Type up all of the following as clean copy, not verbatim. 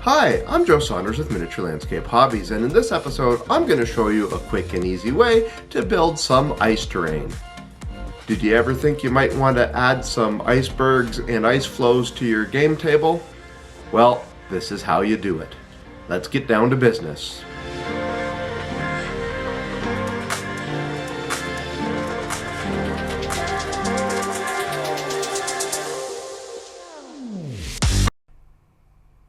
Hi, I'm Joe Saunders with Miniature Landscape Hobbies, and in this episode, I'm going to show you a quick and easy way to build some ice terrain. Did you ever think you might want to add some icebergs and ice flows to your game table? Well, this is how you do it. Let's get down to business.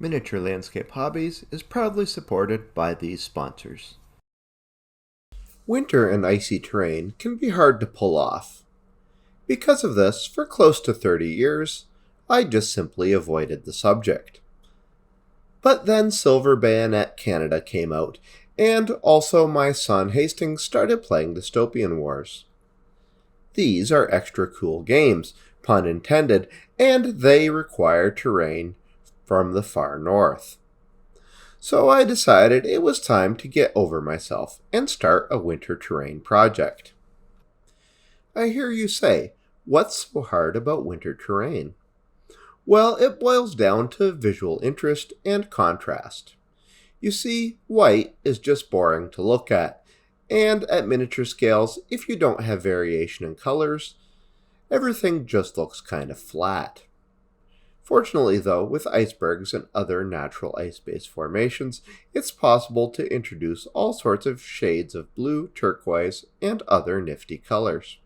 Miniature Landscape Hobbies is proudly supported by these sponsors. Winter and icy terrain can be hard to pull off. Because of this, for close to 30 years, I just simply avoided the subject. But then Silver Bayonet Canada came out, and also my son Hastings started playing Dystopian Wars. These are extra cool games, pun intended, and they require terrain from the far north. So I decided it was time to get over myself and start a winter terrain project. I hear you say, what's so hard about winter terrain? Well, it boils down to visual interest and contrast. You see, white is just boring to look at, and at miniature scales, if you don't have variation in colors, everything just looks kind of flat. Fortunately though, with icebergs and other natural ice-based formations, it's possible to introduce all sorts of shades of blue, turquoise, and other nifty colors.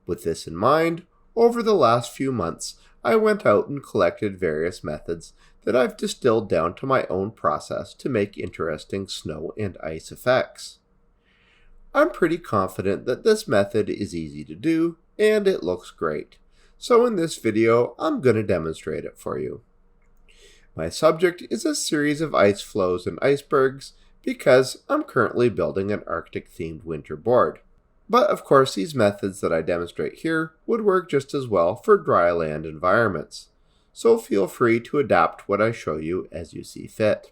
With this in mind, over the last few months, I went out and collected various methods that I've distilled down to my own process to make interesting snow and ice effects. I'm pretty confident that this method is easy to do, and it looks great. So in this video, I'm going to demonstrate it for you. My subject is a series of ice flows and icebergs because I'm currently building an Arctic themed winter board. But of course these methods that I demonstrate here would work just as well for dry land environments. So feel free to adapt what I show you as you see fit.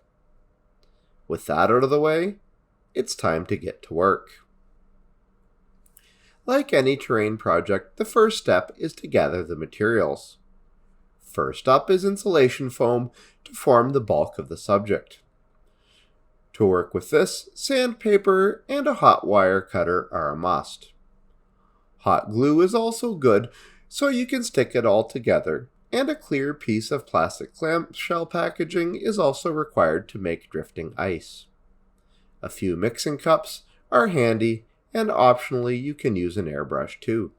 With that out of the way, it's time to get to work. Like any terrain project, the first step is to gather the materials. First up is insulation foam to form the bulk of the subject. To work with this, sandpaper and a hot wire cutter are a must. Hot glue is also good, so you can stick it all together, and a clear piece of plastic clamshell packaging is also required to make drifting ice. A few mixing cups are handy, and optionally you can use an airbrush too.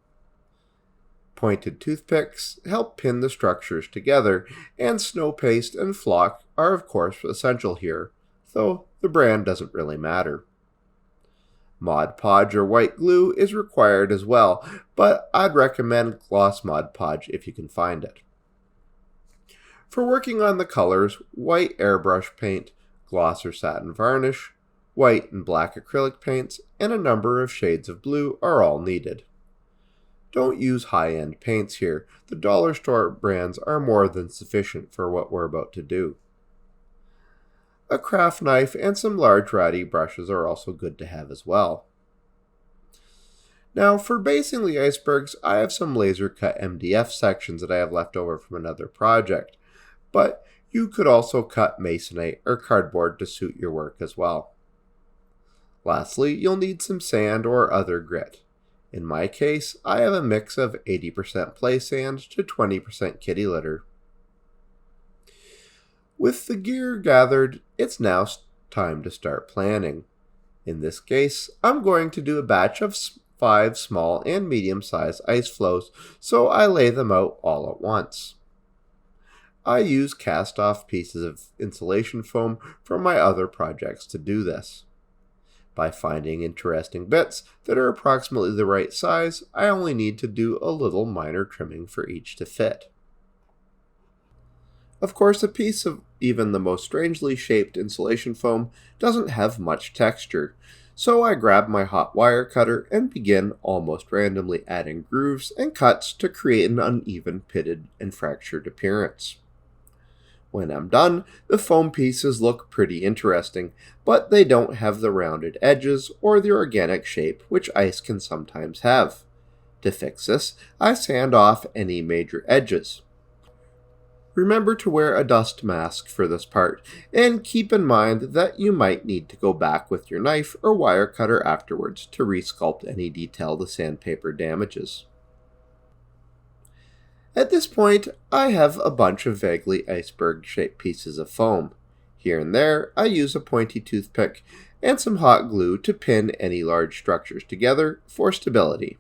Pointed toothpicks help pin the structures together, and snow paste and flock are of course essential here, though the brand doesn't really matter. Mod Podge or white glue is required as well, but I'd recommend gloss Mod Podge if you can find it. For working on the colors, white airbrush paint, gloss or satin varnish, white and black acrylic paints, and a number of shades of blue are all needed. Don't use high-end paints here. The dollar store brands are more than sufficient for what we're about to do. A craft knife and some large ratty brushes are also good to have as well. Now for basing the icebergs, I have some laser cut MDF sections that I have left over from another project, but you could also cut masonite or cardboard to suit your work as well. Lastly, you'll need some sand or other grit. In my case, I have a mix of 80% play sand to 20% kitty litter. With the gear gathered, it's now time to start planning. In this case, I'm going to do a batch of 5 small and medium-sized ice flows, so I lay them out all at once. I use cast-off pieces of insulation foam from my other projects to do this. By finding interesting bits that are approximately the right size, I only need to do a little minor trimming for each to fit. Of course, a piece of even the most strangely shaped insulation foam doesn't have much texture, so I grab my hot wire cutter and begin almost randomly adding grooves and cuts to create an uneven, pitted, and fractured appearance. When I'm done, the foam pieces look pretty interesting, but they don't have the rounded edges or the organic shape which ice can sometimes have. To fix this, I sand off any major edges. Remember to wear a dust mask for this part, and keep in mind that you might need to go back with your knife or wire cutter afterwards to resculpt any detail the sandpaper damages. At this point, I have a bunch of vaguely iceberg-shaped pieces of foam. Here and there, I use a pointy toothpick and some hot glue to pin any large structures together for stability.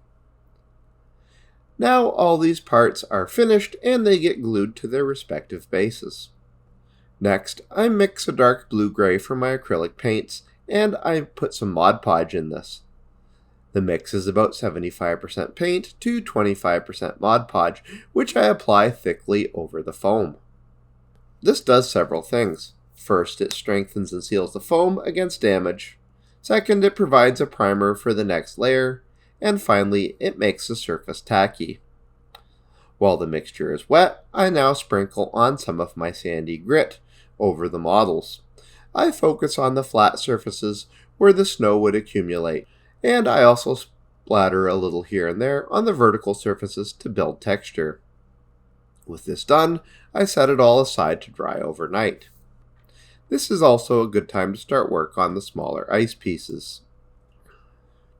Now all these parts are finished and they get glued to their respective bases. Next, I mix a dark blue-gray from my acrylic paints and I put some Mod Podge in this. The mix is about 75% paint to 25% Mod Podge, which I apply thickly over the foam. This does several things. First, it strengthens and seals the foam against damage. Second, it provides a primer for the next layer. And finally, it makes the surface tacky. While the mixture is wet, I now sprinkle on some of my sandy grit over the models. I focus on the flat surfaces where the snow would accumulate, and I also splatter a little here and there on the vertical surfaces to build texture. With this done, I set it all aside to dry overnight. This is also a good time to start work on the smaller ice pieces.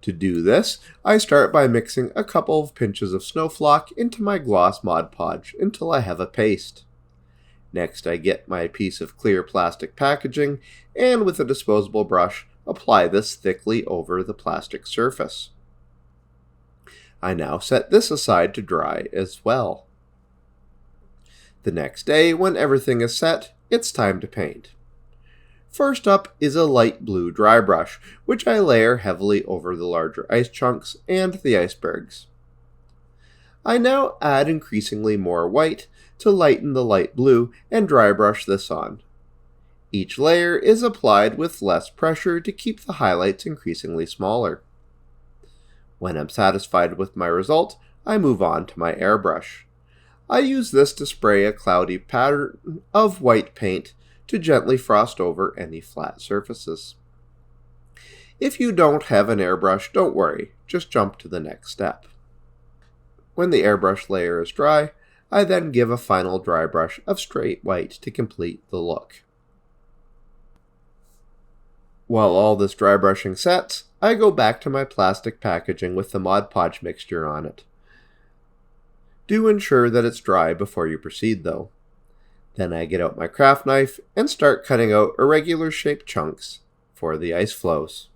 To do this, I start by mixing a couple of pinches of snowflock into my gloss Mod Podge until I have a paste. Next, I get my piece of clear plastic packaging and with a disposable brush, apply this thickly over the plastic surface. I now set this aside to dry as well. The next day, when everything is set, it's time to paint. First up is a light blue dry brush, which I layer heavily over the larger ice chunks and the icebergs. I now add increasingly more white to lighten the light blue and dry brush this on. Each layer is applied with less pressure to keep the highlights increasingly smaller. When I'm satisfied with my result, I move on to my airbrush. I use this to spray a cloudy pattern of white paint to gently frost over any flat surfaces. If you don't have an airbrush, don't worry, just jump to the next step. When the airbrush layer is dry, I then give a final dry brush of straight white to complete the look. While all this dry brushing sets, I go back to my plastic packaging with the Mod Podge mixture on it. Do ensure that it's dry before you proceed though. Then I get out my craft knife and start cutting out irregular shaped chunks for the ice flows.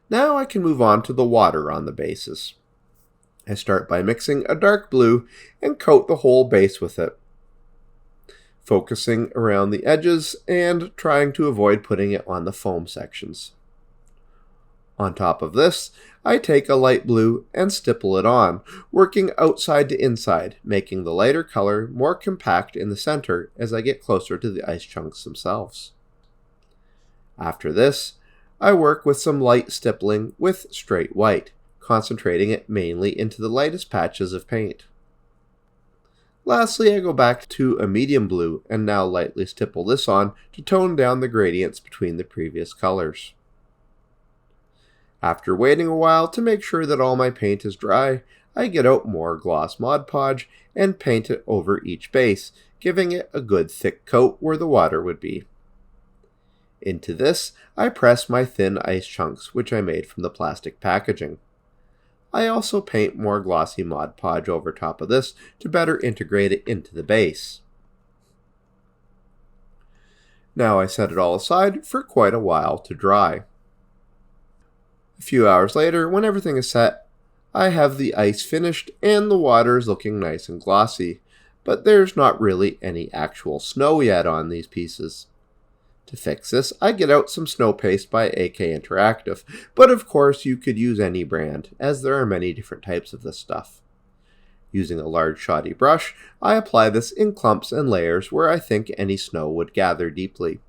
Now I can move on to the water on the bases. I start by mixing a dark blue and coat the whole base with it, focusing around the edges and trying to avoid putting it on the foam sections. On top of this, I take a light blue and stipple it on, working outside to inside, making the lighter color more compact in the center as I get closer to the ice chunks themselves. After this, I work with some light stippling with straight white, concentrating it mainly into the lightest patches of paint. Lastly, I go back to a medium blue and now lightly stipple this on to tone down the gradients between the previous colors. After waiting a while to make sure that all my paint is dry, I get out more gloss Mod Podge and paint it over each base, giving it a good thick coat where the water would be. Into this, I press my thin ice chunks, which I made from the plastic packaging. I also paint more glossy Mod Podge over top of this to better integrate it into the base. Now I set it all aside for quite a while to dry. A few hours later, when everything is set, I have the ice finished and the water is looking nice and glossy, but there's not really any actual snow yet on these pieces. To fix this, I get out some snow paste by AK Interactive, but of course you could use any brand, as there are many different types of this stuff. Using a large shoddy brush, I apply this in clumps and layers where I think any snow would gather deeply.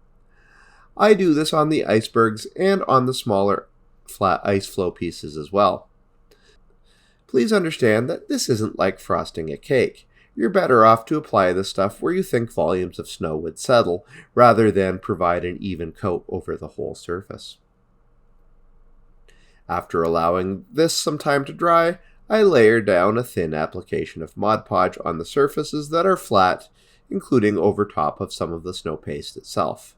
I do this on the icebergs and on the smaller flat ice floe pieces as well. Please understand that this isn't like frosting a cake. You're better off to apply this stuff where you think volumes of snow would settle, rather than provide an even coat over the whole surface. After allowing this some time to dry, I layer down a thin application of Mod Podge on the surfaces that are flat, including over top of some of the snow paste itself.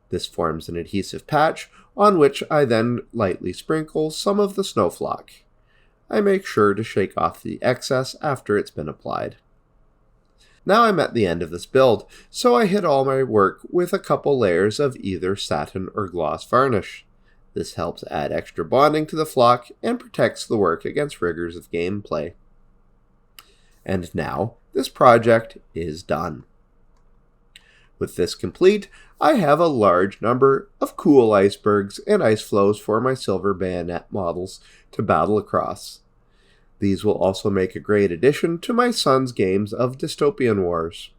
This forms an adhesive patch on which I then lightly sprinkle some of the snow flock. I make sure to shake off the excess after it's been applied. Now I'm at the end of this build, so I hit all my work with a couple layers of either satin or gloss varnish. This helps add extra bonding to the flock and protects the work against rigors of gameplay. And now, this project is done. With this complete, I have a large number of cool icebergs and ice floes for my silver bayonet models to battle across. These will also make a great addition to my son's games of dystopian wars.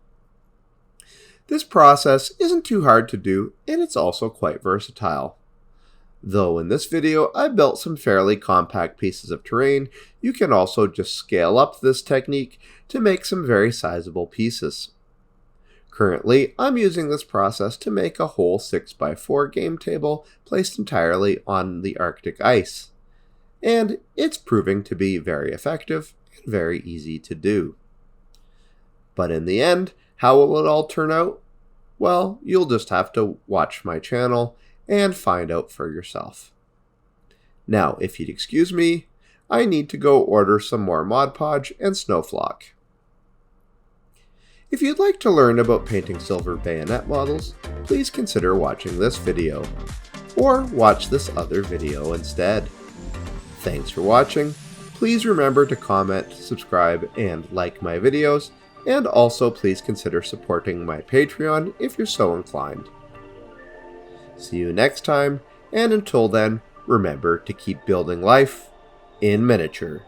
This process isn't too hard to do, and it's also quite versatile. Though in this video I built some fairly compact pieces of terrain, you can also just scale up this technique to make some very sizable pieces. Currently, I'm using this process to make a whole 6x4 game table placed entirely on the Arctic ice. And it's proving to be very effective and very easy to do. But in the end, how will it all turn out? Well, you'll just have to watch my channel and find out for yourself. Now, if you'd excuse me, I need to go order some more Mod Podge and Snowflock. If you'd like to learn about painting silver bayonet models, please consider watching this video, or watch this other video instead. Thanks for watching. Please remember to comment, subscribe, and like my videos, and also please consider supporting my Patreon if you're so inclined. See you next time, and until then, remember to keep building life in miniature.